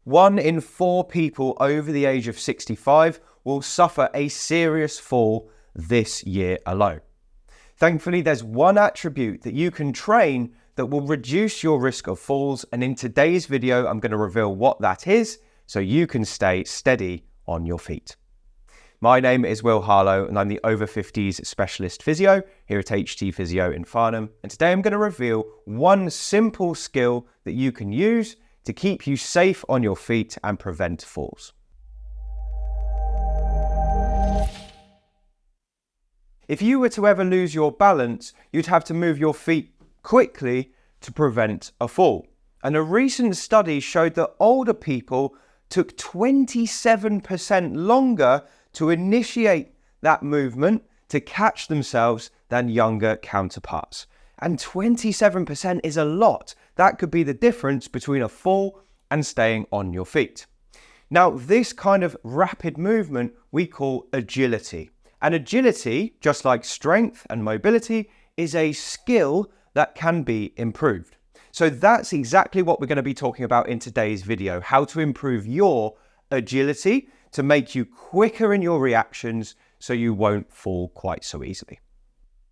1 in 4 people over the age of 65 will suffer a serious fall this year alone. Thankfully, there's one attribute that you can train that will reduce your risk of falls, and in today's video, I'm going to reveal what that is so you can stay steady on your feet. My name is Will Harlow, and I'm the Over-Fifties Specialist Physio here at HT Physio in Farnham, and today I'm going to reveal one simple skill that you can use to keep you safe on your feet and prevent falls. If you were to ever lose your balance, you'd have to move your feet quickly to prevent a fall. And a recent study showed that older people took 27% longer to initiate that movement to catch themselves than younger counterparts. And 27% is a lot. That could be the difference between a fall and staying on your feet. Now, this kind of rapid movement we call agility. And agility, just like strength and mobility, is a skill that can be improved. So that's exactly what we're going to be talking about in today's video, how to improve your agility to make you quicker in your reactions so you won't fall quite so easily.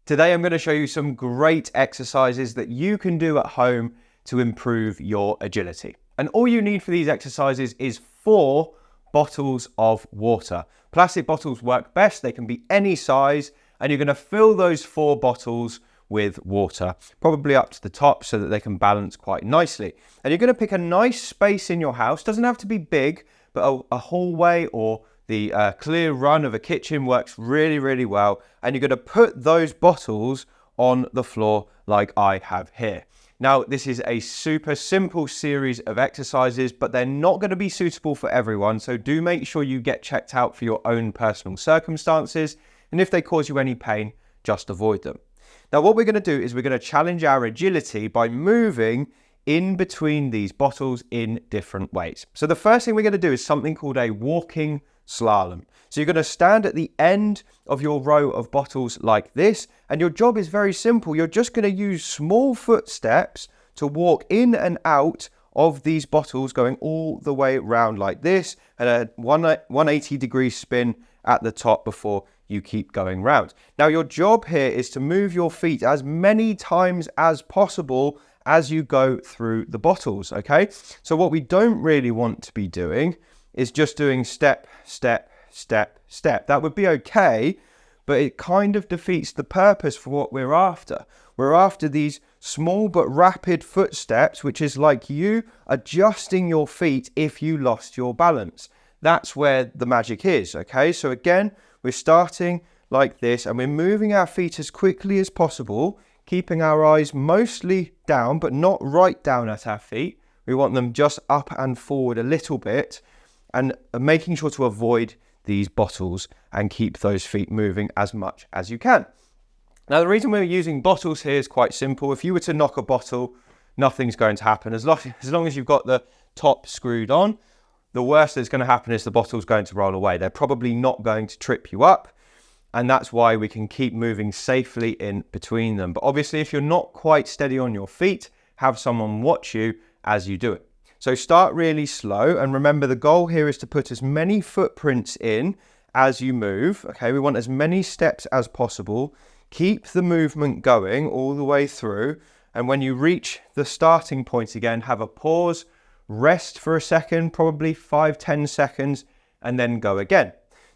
Today, I'm going to show you some great exercises that you can do at home to improve your agility. And all you need for these exercises is 4 bottles of water. Plastic bottles work best. They can be any size, and you're going to fill those 4 bottles with water, probably up to the top so that they can balance quite nicely. And you're going to pick a nice space in your house. Doesn't have to be big, but a hallway or the clear run of a kitchen works really, really well. And you're going to put those bottles on the floor like I have here. Now, this is a super simple series of exercises, but they're not going to be suitable for everyone. So do make sure you get checked out for your own personal circumstances. And if they cause you any pain, just avoid them. Now, what we're going to do is we're going to challenge our agility by moving in between these bottles in different ways. So the first thing we're going to do is something called a walking slalom. So you're going to stand at the end of your row of bottles like this, and your job is very simple. You're just going to use small footsteps to walk in and out of these bottles, going all the way around like this, and a 180-degree spin at the top before you keep going round. Now, your job here is to move your feet as many times as possible as you go through the bottles, okay? So what we don't really want to be doing is just doing step, step, step, step. That would be okay, but it kind of defeats the purpose for what we're after. We're after these small but rapid footsteps, which is like you adjusting your feet if you lost your balance. That's where the magic is, okay? So again, we're starting like this, and we're moving our feet as quickly as possible, keeping our eyes mostly down, but not right down at our feet. We want them just up and forward a little bit, and making sure to avoid these bottles and keep those feet moving as much as you can. Now, the reason we're using bottles here is quite simple. If you were to knock a bottle, nothing's going to happen. As long as you've got the top screwed on, the worst that's going to happen is the bottle's going to roll away. They're probably not going to trip you up, and that's why we can keep moving safely in between them. But obviously, if you're not quite steady on your feet, have someone watch you as you do it. So start really slow, and remember the goal here is to put as many footprints in as you move. Okay, we want as many steps as possible. Keep the movement going all the way through, and when you reach the starting point again, have a pause, rest for a second, probably 5-10 seconds, and then go again.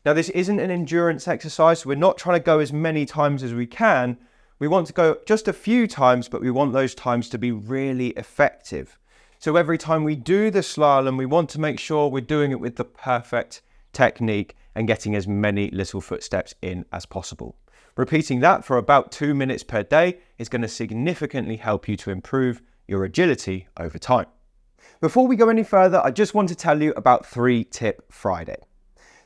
Now, this isn't an endurance exercise, so we're not trying to go as many times as we can. We want to go just a few times, but we want those times to be really effective. So every time we do the slalom, we want to make sure we're doing it with the perfect technique and getting as many little footsteps in as possible. Repeating that for about 2 minutes per day is going to significantly help you to improve your agility over time. Before we go any further, I just want to tell you about 3 Tip Friday.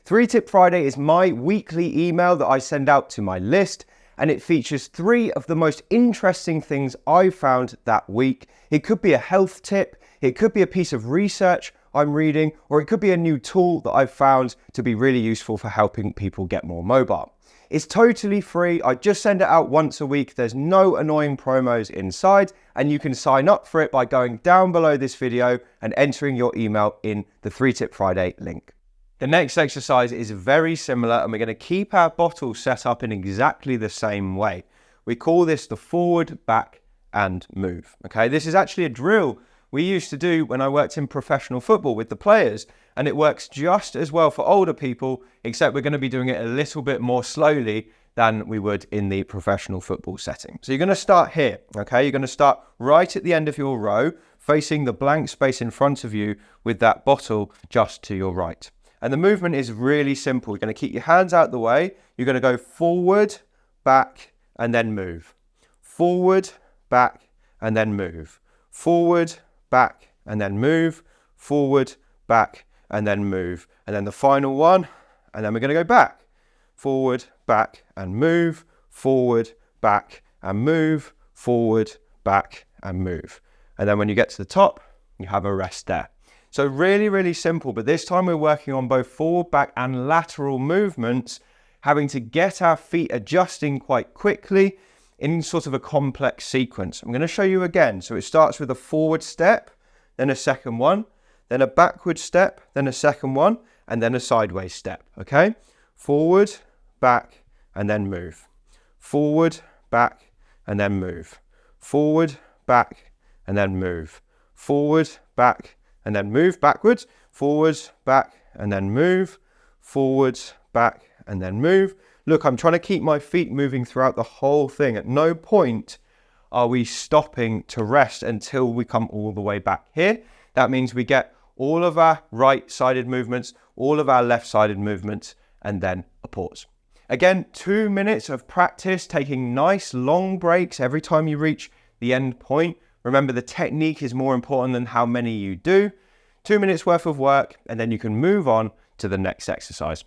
3 Tip Friday is my weekly email that I send out to my list, and it features 3 of the most interesting things I found that week. It could be a health tip, it could be a piece of research, I'm reading, or it could be a new tool that I've found to be really useful for helping people get more mobile. It's totally free. I just send it out once a week. There's no annoying promos inside, and you can sign up for it by going down below this video and entering your email in the 3-Tip Friday link. The next exercise is very similar, and we're going to keep our bottle set up in exactly the same way. We call this the forward, back, and move. Okay, this is actually a drill we used to do when I worked in professional football with the players, and it works just as well for older people, except we're going to be doing it a little bit more slowly than we would in the professional football setting. So you're going to start here, okay? You're going to start right at the end of your row, facing the blank space in front of you with that bottle just to your right. And the movement is really simple. You're going to keep your hands out the way. You're going to go forward, back, and then move. Forward, back, and then move. Forward, back, and then move. Forward, back, and then move. And then the final one, and then we're going to go back. Forward, back, and move. Forward, back, and move. Forward, back, and move. And then when you get to the top, you have a rest there. So really, really simple, but this time we're working on both forward, back, and lateral movements, having to get our feet adjusting quite quickly in sort of a complex sequence. I'm going to show you again. So it starts with a forward step, then a second one, then a backward step, then a second one, and then a sideways step, okay? Forward, back, and then move. Forward, back, and then move. Forward, back, and then move. Forward, back, and then move backwards. Forward, back, and then move. Forward, back, and then move. Look, I'm trying to keep my feet moving throughout the whole thing. At no point are we stopping to rest until we come all the way back here. That means we get all of our right-sided movements, all of our left-sided movements, and then a pause. Again, 2 minutes of practice, taking nice long breaks every time you reach the end point. Remember, the technique is more important than how many you do. 2 minutes worth of work, and then you can move on to the next exercise.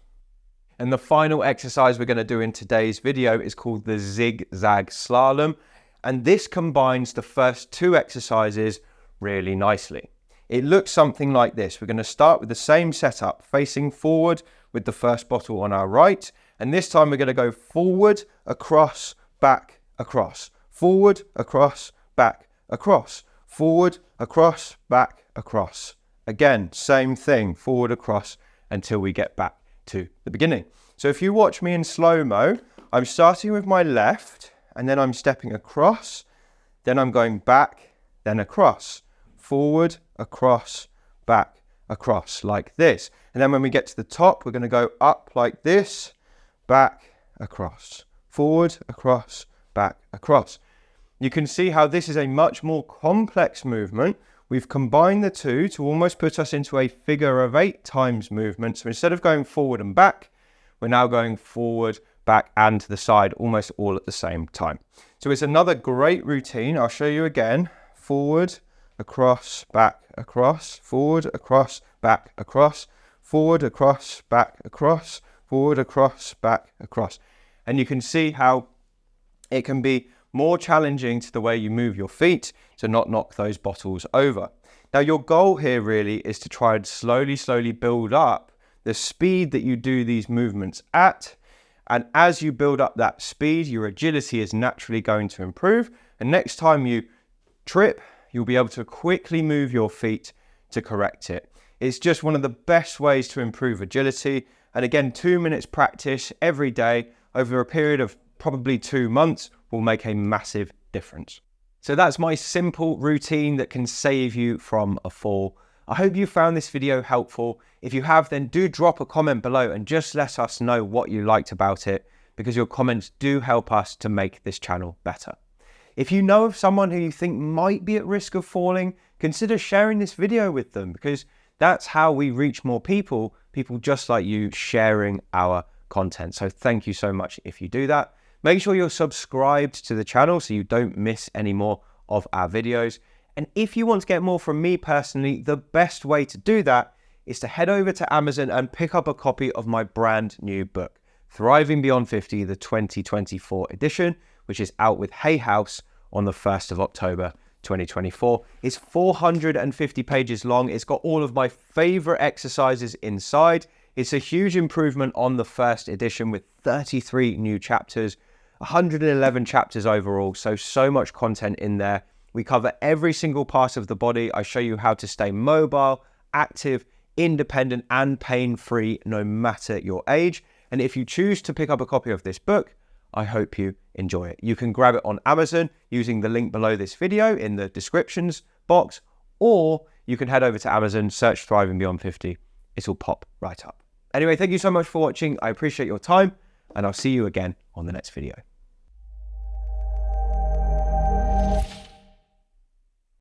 And the final exercise we're going to do in today's video is called the zigzag slalom. And this combines the first two exercises really nicely. It looks something like this. We're going to start with the same setup, facing forward with the first bottle on our right. And this time we're going to go forward, across, back, across. Forward, across, back, across. Forward, across, back, across. Again, same thing, forward, across, until we get back to the beginning. So if you watch me in slow-mo, I'm starting with my left, and then I'm stepping across, then I'm going back, then across, forward, across, back, across, like this. And then when we get to the top, we're going to go up like this, back, across, forward, across, back, across. You can see how this is a much more complex movement. We've combined the two to almost put us into a figure of 8 times movement. So instead of going forward and back, we're now going forward, back, and to the side, almost all at the same time. So it's another great routine. I'll show you again. Forward, across, back, across, forward, across, back, across, forward, across, back, across, forward, across, back, across. And you can see how it can be more challenging to the way you move your feet to not knock those bottles over. Now, your goal here really is to try and slowly build up the speed that you do these movements at. And as you build up that speed, your agility is naturally going to improve. And next time you trip, you'll be able to quickly move your feet to correct it. It's just one of the best ways to improve agility. And again, 2 minutes practice every day over a period of probably 2 months will make a massive difference. So that's my simple routine that can save you from a fall. I hope you found this video helpful. If you have, then do drop a comment below and just let us know what you liked about it, because your comments do help us to make this channel better. If you know of someone who you think might be at risk of falling, consider sharing this video with them, because that's how we reach more people just like you sharing our content. So thank you so much if you do that. Make sure you're subscribed to the channel so you don't miss any more of our videos. And if you want to get more from me personally, the best way to do that is to head over to Amazon and pick up a copy of my brand new book, Thriving Beyond 50, the 2024 edition, which is out with Hay House on the 1st of October 2024. It's 450 pages long. It's got all of my favorite exercises inside. It's a huge improvement on the first edition with 33 new chapters, 111 chapters overall. So much content in there. We cover every single part of the body. I show you how to stay mobile, active, independent, and pain-free no matter your age. And if you choose to pick up a copy of this book, I hope you enjoy it. You can grab it on Amazon using the link below this video in the descriptions box, or you can head over to Amazon, search Thriving Beyond 50. It'll pop right up. Anyway, thank you so much for watching. I appreciate your time, and I'll see you again on the next video.